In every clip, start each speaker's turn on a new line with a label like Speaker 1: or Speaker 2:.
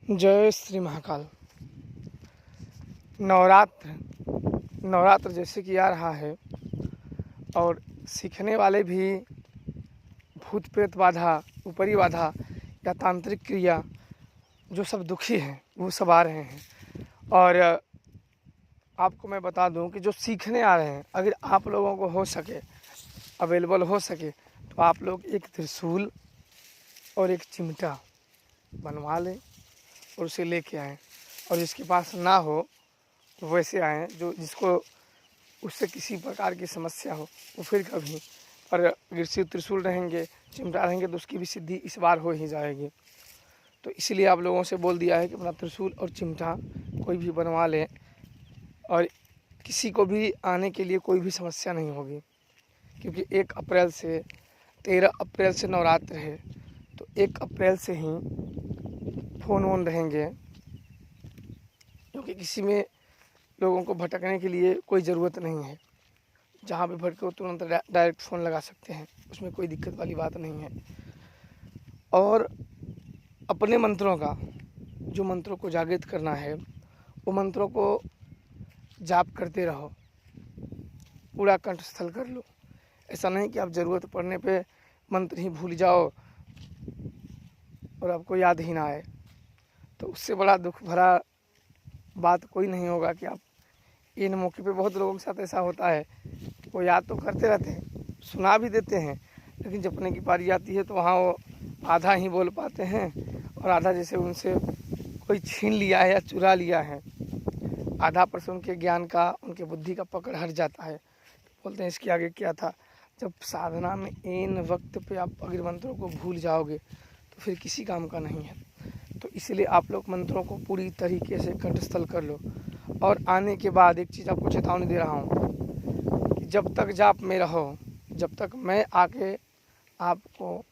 Speaker 1: जय श्री महाकाल। नवरात्र जैसे कि आ रहा है और सीखने वाले भी भूत प्रेत बाधा, ऊपरी बाधा या तांत्रिक क्रिया जो सब दुखी हैं वो सब आ रहे हैं। और आपको मैं बता दूं कि जो सीखने आ रहे हैं, अगर आप लोगों को हो सके, अवेलेबल हो सके, तो आप लोग एक त्रिशूल और एक चिमटा बनवा लें और उसे लेके आएँ। और जिसके पास ना हो तो वैसे आएँ जिसको उससे किसी प्रकार की समस्या हो वो फिर कभी, पर अगर सिर्फ त्रिशूल रहेंगे, चिमटा रहेंगे तो उसकी भी सिद्धि इस बार हो ही जाएगी। तो इसलिए आप लोगों से बोल दिया है कि अपना त्रिशूल और चिमटा कोई भी बनवा लें और किसी को भी आने के लिए कोई भी समस्या नहीं होगी। क्योंकि 1 अप्रैल से 13 अप्रैल से नवरात्र है, तो 1 अप्रैल से ही फ़ोन वोन रहेंगे, क्योंकि किसी में लोगों को भटकने के लिए कोई ज़रूरत नहीं है। जहाँ पे भटके तुरंत डायरेक्ट फ़ोन लगा सकते हैं, उसमें कोई दिक्कत वाली बात नहीं है। और अपने मंत्रों का, जो मंत्रों को जागृत करना है, वो मंत्रों को जाप करते रहो, पूरा कंठस्थल कर लो। ऐसा नहीं कि आप ज़रूरत पड़ने पे मंत्र ही भूल जाओ और आपको याद ही ना आए, तो उससे बड़ा दुख भरा बात कोई नहीं होगा। कि आप इन मौके पे बहुत लोगों के साथ ऐसा होता है, वो याद तो करते रहते हैं, सुना भी देते हैं, लेकिन जब अपने की बारी आती है तो वहाँ वो आधा ही बोल पाते हैं और आधा जैसे उनसे कोई छीन लिया है या चुरा लिया है। आधा % उनके ज्ञान का, उनके बुद्धि का पकड़ हट जाता है। बोलते हैं इसके आगे क्या था। जब साधना में इन वक्त पे आप अगर मंत्रों को भूल जाओगे तो फिर किसी काम का नहीं है। तो इसलिए आप लोग मंत्रों को पूरी तरीके से कंठस्थल कर लो। और आने के बाद एक चीज़ आपको चेतावनी दे रहा हूँ कि जब तक जाप में रहो, जब तक मैं आके आपको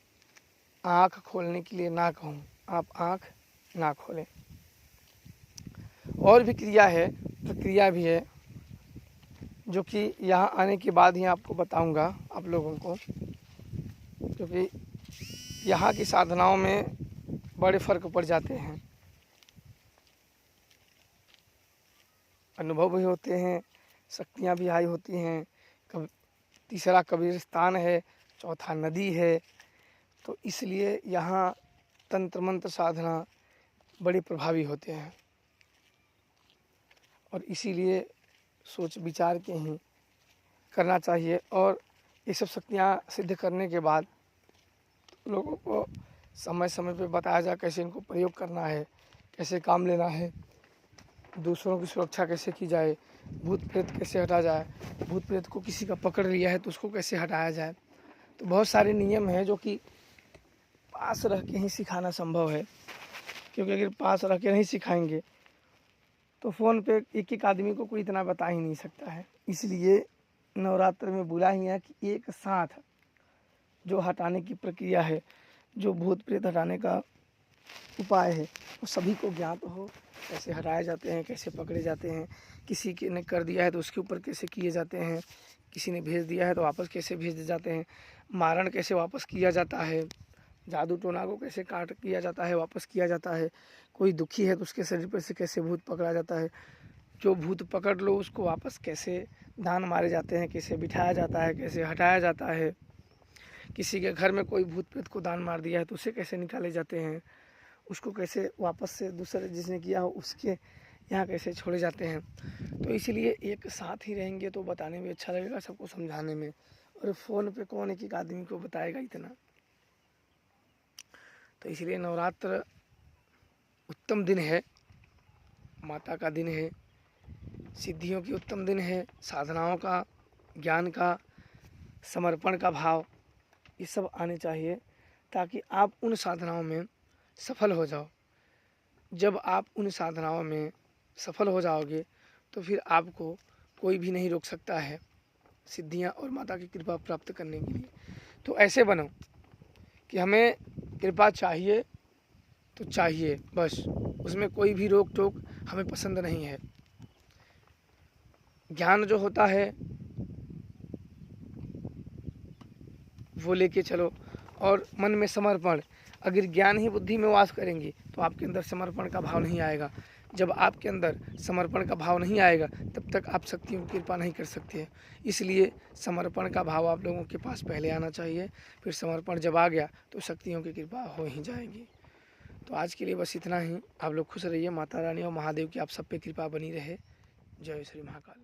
Speaker 1: आँख खोलने के लिए ना कहूँ, आप आँख ना खोलें। और भी क्रिया है, प्रक्रिया भी है, जो कि यहाँ आने के बाद ही आपको बताऊँगा आप लोगों को, क्योंकि यहाँ की साधनाओं में बड़े फ़र्क पड़ जाते हैं। अनुभव भी होते हैं, शक्तियाँ भी हाई होती हैं। तीसरा कब्रिस्तान है, चौथा नदी है, तो इसलिए यहाँ तंत्र मंत्र साधना बड़े प्रभावी होते हैं। और इसीलिए सोच विचार के ही करना चाहिए। और ये सब शक्तियाँ सिद्ध करने के बाद लोगों को समय समय पे बताया जाए कैसे इनको प्रयोग करना है, कैसे काम लेना है, दूसरों की सुरक्षा कैसे की जाए, भूत प्रेत कैसे हटा जाए, भूत प्रेत को किसी का पकड़ लिया है तो उसको कैसे हटाया जाए। तो बहुत सारे नियम हैं जो कि पास रह के ही सिखाना संभव है। क्योंकि अगर पास रह के नहीं सिखाएंगे तो फ़ोन पे एक एक आदमी को कोई इतना बता ही नहीं सकता है। इसलिए नवरात्र में बोला ही है कि एक साथ जो हटाने की प्रक्रिया है, जो भूत प्रेत हटाने का उपाय है, वो सभी को ज्ञात हो। कैसे हटाए जाते हैं, कैसे पकड़े जाते हैं, किसी के ने कर दिया है तो उसके ऊपर कैसे किए जाते हैं, किसी ने भेज दिया है तो वापस कैसे भेज जाते हैं, मारण कैसे वापस किया जाता है, जादू टोना को कैसे काट किया जाता है, वापस किया जाता है, कोई दुखी है तो उसके शरीर पर से कैसे भूत पकड़ा जाता है, जो भूत पकड़ लो उसको वापस कैसे दान मारे जाते हैं, कैसे बिठाया जाता है, कैसे हटाया जाता है, किसी के घर में कोई भूत प्रेत को दान मार दिया है तो उसे कैसे निकाले जाते हैं, उसको कैसे वापस से दूसरे जिसने किया हो उसके यहाँ कैसे छोड़े जाते हैं। तो इसलिए एक साथ ही रहेंगे तो बताने में अच्छा लगेगा, सबको समझाने में। और फ़ोन पे कौन एक आदमी को बताएगा इतना। तो इसलिए नवरात्र उत्तम दिन है, माता का दिन है, सिद्धियों की उत्तम दिन है, साधनाओं का, ज्ञान का, समर्पण का भाव, ये सब आने चाहिए ताकि आप उन साधनाओं में सफल हो जाओ। जब आप उन साधनाओं में सफल हो जाओगे तो फिर आपको कोई भी नहीं रोक सकता है सिद्धियां और माता की कृपा प्राप्त करने के लिए। तो ऐसे बनो कि हमें कृपा चाहिए तो चाहिए बस, उसमें कोई भी रोक टोक हमें पसंद नहीं है। ज्ञान जो होता है वो लेके चलो और मन में समर्पण। अगर ज्ञान ही बुद्धि में वास करेंगी तो आपके अंदर समर्पण का भाव नहीं आएगा। जब आपके अंदर समर्पण का भाव नहीं आएगा तब तक आप शक्तियों की कृपा नहीं कर सकते। इसलिए समर्पण का भाव आप लोगों के पास पहले आना चाहिए, फिर समर्पण जब आ गया तो शक्तियों की कृपा हो ही जाएगी। तो आज के लिए बस इतना ही। आप लोग खुश रहिए। माता रानी और महादेव की आप सब पे कृपा बनी रहे। जय श्री महाकाल।